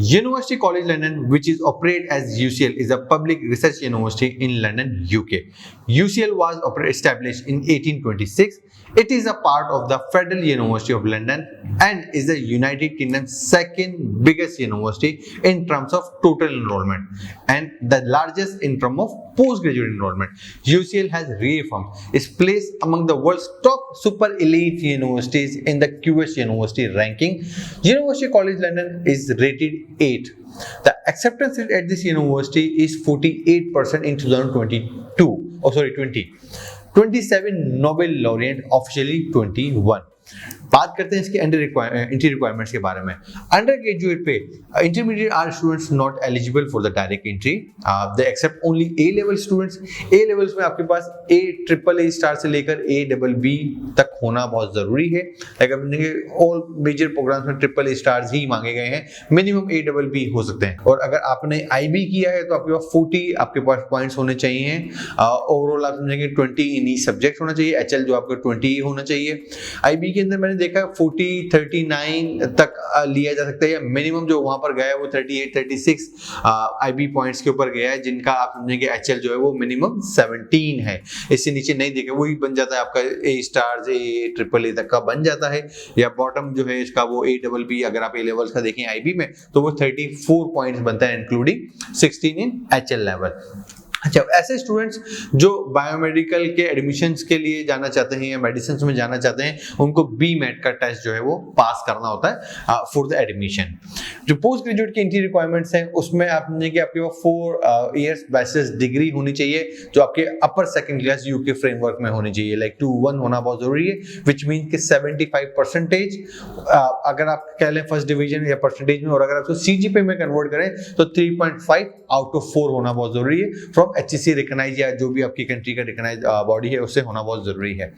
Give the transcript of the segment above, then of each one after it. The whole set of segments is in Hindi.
University College London, which is operated as UCL, is a public research university in London, UK. UCL was established in 1826. It is a part of the Federal University of London and is the United Kingdom's second biggest university in terms of total enrollment and the largest in terms of postgraduate enrollment. UCL has reaffirmed its place among the world's top super elite universities in the QS University ranking. University College London is rated 8. The acceptance rate at this university is 48% in 20 27 Nobel laureate, officially 21. बात करते हैं इसके एंट्री रिक्वायरमेंट्स के बारे में। अंडर ग्रेजुएट पे intermediate are students not eligible for the direct entry, they accept only A level students. A levels में आपके पास A स्टार से लेकर ABB तक होना बहुत जरूरी है। लाइक अपने ऑल मेजर प्रोग्राम्स में A स्टार्स ही मांगे गए हैं, मिनिमम ABB हो सकते हैं। और अगर आपने IB किया है तो आपके पास 40 आपके पास पॉइंट्स होने चाहिए। ओवरऑल आप समझेंगे 20 इन ईच सब्जेक्ट होना चाहिए। HL जो आपका 20 होना चाहिए। IB के अंदर मैंने देखा 40 39 तक लिया जा सकता है, या मिनिमम जो वहां पर गया है वो 38 36 IB पॉइंट्स के ऊपर गया है, जिनका आप समझेंगे HL जो है वो मिनिमम 17 है। इससे नीचे नहीं देखे, वही बन जाता है आपका A स्टार्स AAA तक का बन जाता है। या बॉटम जो है इसका वो ABB, अगर आप A लेवल्स का देखें IB में तो वो 34 पॉइंट्स बनता है, इंक्लूडिंग 16 इन HL लेवल। अच्छा, ऐसे स्टूडेंट्स जो बायोमेडिकल के एडमिशन्स के लिए जाना चाहते हैं या मेडिसिन में जाना चाहते हैं, उनको BMAT का टेस्ट जो है वो पास करना होता है फॉर द एडमिशन। जो पोस्ट ग्रेजुएट की एंट्री रिक्वायरमेंट्स हैं उसमें आप समझें कि आपके पास 4 इयर्स बैचलर्स डिग्री होनी चाहिए जो आपके अपर सेकंड क्लास UK फ्रेमवर्क में होनी चाहिए। लाइक 2-1 होना बहुत जरूरी है, विच मीन कि 75% अगर आप कह लें फर्स्ट डिवीजन या परसेंटेज में, और अगर आप CGPA में कन्वर्ट करें तो 3.5 आउट ऑफ 4 होना बहुत जरूरी है फ्रॉम HEC रिकॉग्नाइज या जो भी आपकी कंट्री का रिकॉग्नाइज बॉडी है उससे होना बहुत जरूरी है।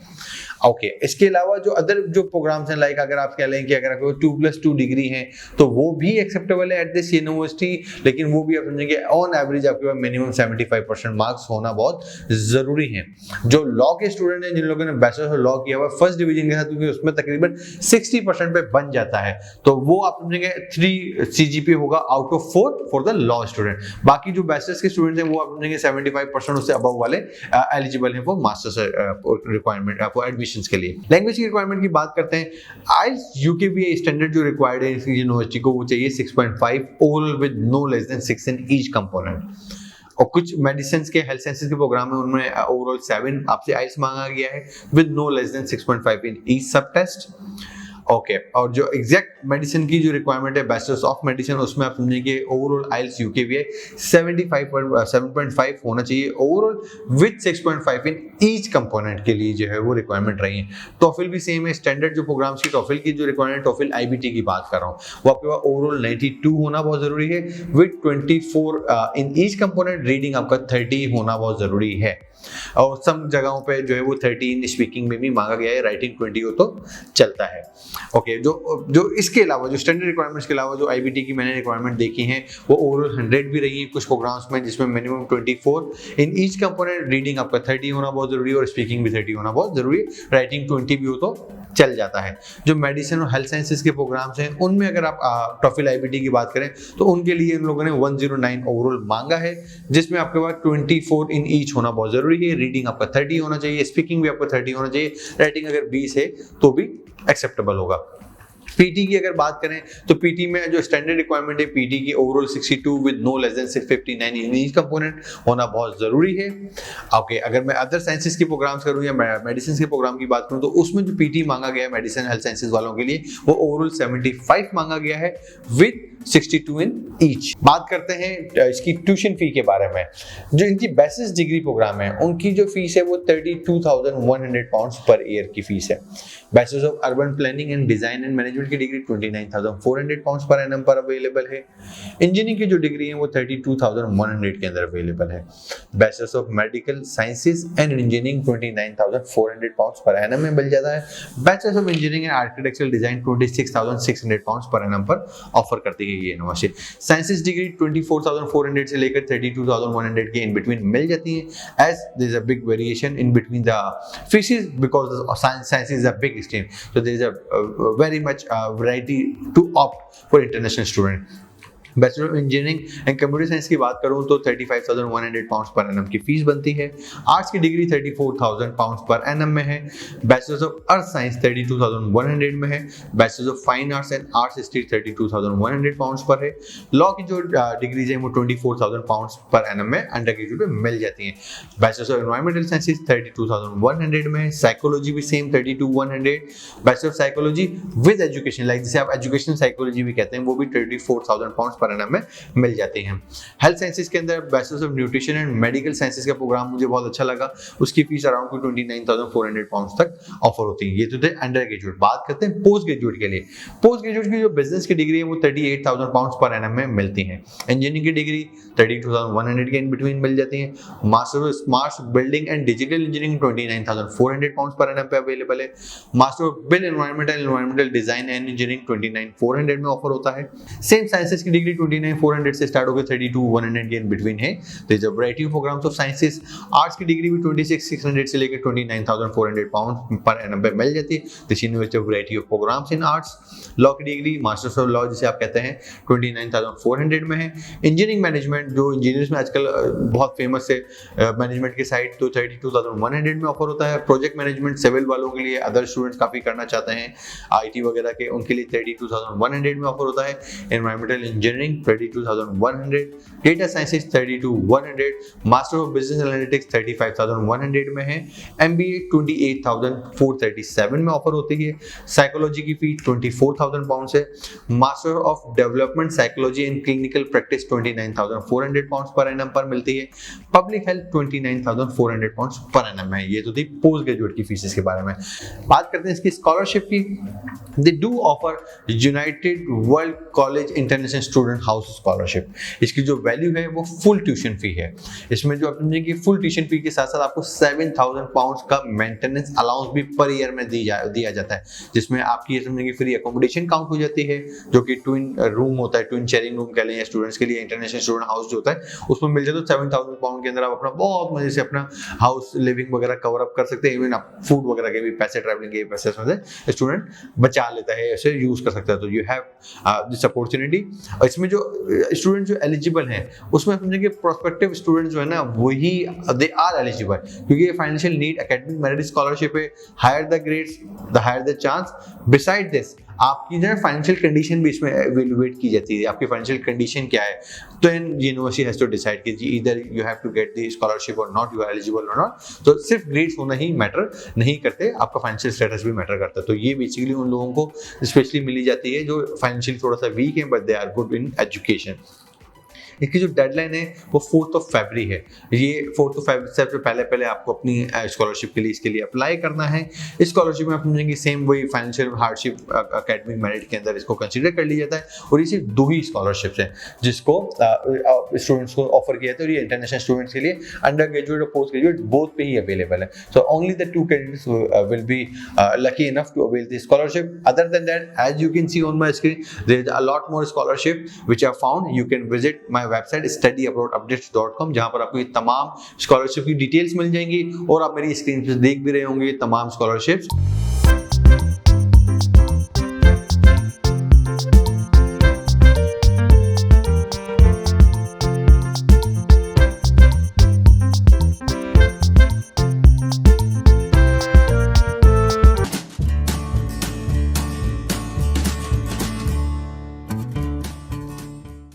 ओके, इसके अलावा जो अदर जो प्रोग्राम्स हैं, लाइक अगर आप कह लें कि अगर आपको 2+2 डिग्री है तो वो भी एक्सेप्टेबल है एट दिस यूनिवर्सिटी, लेकिन वो भी आप समझेंगे ऑन एवरेज आपके पास मिनिमम 75% मार्क्स होना बहुत जरूरी है। जो लॉ के स्टूडेंट हैं, जिन लोगों ने बैचलर्स ऑफ लॉ किया हुआ फर्स्ट डिवीजन के साथ, क्योंकि उसमें तकरीबन 60% पे बन जाता है, तो वो आप समझेंगे 3 CGPA होगा out of 4 for the law student. बाकी जो बैचलर्स के स्टूडेंट्स हैं वो आप समझेंगे 75% उससे अबव वाले एलिजिबल हैं for masters requirement for admission के लिए। लैंग्वेज की रिक्वायरमेंट की बात करते हैं, IELTS UKVA स्टैंडर्ड जो रिक्वायर्ड है इस यूनिवर्सिटी को वो चाहिए 6.5 overall with no less than 6 in each component. और कुछ मेडिसिन के हेल्थ साइंसेज के प्रोग्राम में उनमें ओवरऑल 7 आपसे IELTS मांगा गया है with no less than 6.5 in each sub test. Okay, और जो एग्जैक्ट मेडिसिन की जो रिक्वायरमेंट है बैचलर्स ऑफ मेडिसिन, उसमें आप समझेंगे ओवरऑल IELTS UKVA 7.5 होना चाहिए overall with 6.5 in each component के लिए जो है वो रिक्वायरमेंट रही है। टॉफिल भी सेम है, स्टैंडर्ड जो प्रोग्राम्स की टॉफिल की जो रिक्वायरमेंट, टॉफिल IBT की बात कर रहा हूँ, वो आपके पास ओवरऑल 92 होना बहुत जरूरी है with 24 in each component. Reading आपका 30 होना बहुत जरूरी है, और सब जगहों पे जो है वो 13 स्पीकिंग में भी मांगा गया है, राइटिंग 20 हो तो चलता है। ओके, जो इसके अलावा जो स्टैंडर्ड रिक्वायरमेंट्स के अलावा जो IBT की मैंने रिक्वायरमेंट देखी है वो ओवरऑल 100 भी रही है कुछ प्रोग्राम्स में, जिसमें मिनिमम 24 इन ईच कंपोनेंट। रीडिंग आपका 30 होना बहुत जरूरी है और स्पीकिंग भी 30 होना बहुत जरूरी है, राइटिंग 20 भी हो तो चल जाता है। जो मेडिसिन और हेल्थ साइंसेज के प्रोग्राम्स हैं उनमें अगर आप टॉफिल IBT की बात करें तो उनके लिए इन लोगों ने 109 ओवरऑल मांगा है, जिसमें आपके पास 24 इन ईच होना बहुत जरूरी है। रीडिंग आपका 30 होना चाहिए, स्पीकिंग भी आपका 30 होना चाहिए, राइटिंग अगर 20 है तो भी एक्सेप्टेबल होगा। PT की अगर बात करें तो PT में जो स्टैंडर्ड रिक्वायरमेंट है PT की overall 62 with no less than 659 in each component होना बहुत जरूरी है। ओके, अगर मैं अदर साइंसेज के प्रोग्राम्स करूं या मेडिसिन के प्रोग्राम की बात करूं तो उसमें जो PT मांगा गया है मेडिसिन हेल्थ साइंसेज वालों के लिए वो ओवरऑल 75 मांगा गया है विद 62 इन ईच। बात करते हैं इसकी ट्यूशन फी के बारे में। जो इनकी बैचलर्स डिग्री प्रोग्राम है उनकी जो फीस है वो 32,100 पाउंड्स पर ईयर की फीस है। Bachelors of urban planning and design and management की डिग्री 29,400 पाउंड्स पर एनम पर अवेलेबल है। इंजीनियरिंग की जो डिग्री है वो 32,100 के अंदर अवेलेबल है। Bachelors of medical sciences and engineering 29,400 pounds per annum में मिल जाता है। Bachelors of engineering and architectural design 26,600 pounds per annum पर ऑफर करती है ये यूनिवर्सिटी। साइंसेज डिग्री 24,400 से लेकर 32,100 के इन बिटवीन मिल जाती है। As there is a big variation in between the fees because science is a big stream, so there is a very much variety to opt for international student. Bachelor of engineering and computer science की बात करूं तो 35,100 पाउंड्स पर एनम की फीस बनती है। आर्ट्स की डिग्री 34,000 पाउंड्स पर एनम में है। बैचलर्स ऑफ अर्थ साइंस 32,100 में है। Bachelors of fine arts and arts history 32,100 pounds पर है। लॉ की जो डिग्रीज हैं वो 24,000 पाउंड्स पर एनम में अंडर ग्रेजुएट में मिल जाती हैं। बैचलर्स ऑफ एनवायरमेंटल साइंसेज 32,100 में है। साइकोलॉजी भी same 32,100। Bachelor of psychology with education, like जिसे आप एजुकेशनल साइकोलॉजी भी कहते हैं, वो भी 34,000 पाउंड्स पर एनम में मिल जाती हैं। हेल्थ साइंसेज के अंदर bachelors of nutrition and medical sciences का प्रोग्राम मुझे बहुत अच्छा लगा, उसकी फीस अराउंड 29,400 पाउंड्स तक ऑफर होती है। ये तो थे अंडर ग्रेजुएट। बात करते हैं पोस्ट ग्रेजुएट के लिए। पोस्ट ग्रेजुएट की जो बिजनेस की डिग्री है वो 38,000 पाउंड्स पर एनम में मिलती है। इंजीनियरिंग की डिग्री 32,100 के इन बिटवीन मिल जाती है। Master of smart building and digital engineering 29,400 pounds per annum पे अवेलेबल है। Master of build environmental design and engineering 29,400 में ऑफर होता है। सेम साइंसेज की डिग्री 29,400 से स्टार्ट होकर 32,100 के इन बिटवीन है। There is a variety of programmes of sciences. Arts की डिग्री भी 26,600 से लेकर 29,400 पाउंड पर एनम पे मिल जाती है। This university of variety of programmes in arts. Law की डिग्री मास्टर्स ऑफ लॉ जिसे आप कहते हैं 29,400 में है। इंजीनियरिंग मैनेजमेंट जो इंजीनियर्स में आजकल बहुत फेमस है मैनेजमेंट की साइड, तो 32,100 में ऑफर होता है। प्रोजेक्ट मैनेजमेंट सिविल वालों के लिए, अदर स्टूडेंट्स काफी करना चाहते हैं आईटी वगैरह के, उनके लिए 32,100 में ऑफर होता है। Environmental engineering 32,100। Data sciences 32,100। Master of business analytics 35,100 में है। एमबीए 28,437 में ऑफर होती है। साइकोलॉजी की फीस 24,000 पाउंड्स है। Master of development psychology and clinical practice 29,400 pounds per annum पर मिलती है। Public health 29,400 pounds per annum है। ये तो थी पोस्ट ग्रेजुएट की फीसेस के बारे में। बात करते हैं इसकी स्कॉलरशिप की। They do offer United world college international student house scholarship. इसकी जो वैल्यू है वो फुल ट्यूशन फी है। इसमें जो आप समझें कि फुल ट्यूशन फी के साथ साथ आपको 7,000 पाउंड्स का मेंटेनेंस अलाउंस भी पर ईयर में दिया जाता है, जिसमें आपकी ये समझें कि फ्री अकोमोडेशन काउंट हो जाती है, जो कि ट्विन रूम होता है, ट्विन शेयरिंग रूम कह लें, या स्टूडेंट्स के लिए इंटरनेशनल स्टूडेंट हाउस जो होता है उसमें मिल जाए तो 7,000 पाउंड के अंदर आप अपना बहुत मजे से अपना हाउस लिविंग वगैरह कवर अप कर सकते हैं। इवन आप फूड वगैरह के भी पैसे, ट्रैवलिंग के पैसे उसमें स्टूडेंट बचा लेता है, ऐसे यूज कर सकता है। तो यू हैव दिस अपॉर्चुनिटी। इसमें जो स्टूडेंट जो एलिजिबल हैं उसमें समझे कि प्रोस्पेक्टिव स्टूडेंट जो है ना वही दे आर एलिजिबल, क्योंकि ये financial need academic merit scholarship है। Higher the grades the higher the chance. Beside this आपकी जो फाइनेंशियल कंडीशन भी इसमें एवेलुएट की जाती है। आपकी फाइनेंशियल कंडीशन क्या है, तो यूनिवर्सिटी हैज टू डिसाइड कि इधर you have to get the scholarship और नॉट, यू आर एलिजिबल और नॉट। तो सिर्फ ग्रेड्स होना ही मैटर नहीं करते, आपका फाइनेंशियल स्टेटस भी मैटर करता है। तो ये बेसिकली उन लोगों को स्पेशली मिली जाती है जो फाइनेंशियली थोड़ा सा वीक है but they are good in education. इसकी जो डेडलाइन है वो 4 फरवरी है। ये 4 फरवरी से पहले आपको अपनी स्कॉलरशिप के लिए इसके लिए अप्लाई करना है। इस स्कॉलरशिप में आप समझेंगे सेम वही फाइनेंशियल हार्डशिप एकेडमिक मेरिट के अंदर इसको कंसीडर कर लिया जाता है। और ये सिर्फ 2 ही स्कॉलरशिप्स हैं जिसको स्टूडेंट्स को ऑफर किया जाता है, और ये इंटरनेशनल स्टूडेंट्स के लिए अंडर ग्रेजुएट और पोस्ट ग्रेजुएट बोथ पे ही अवेलेबल है। So only the 2 candidates will be lucky enough to avail the scholarship. Other than that, as you can see on my screen, there is a lot more scholarship which are found. You can visit my website studyabroadupdates.com, जहां पर आपको ये तमाम स्कॉलरशिप की डिटेल्स मिल जाएंगी और आप मेरी स्क्रीन पे देख भी रहे होंगे तमाम स्कॉलरशिप्स।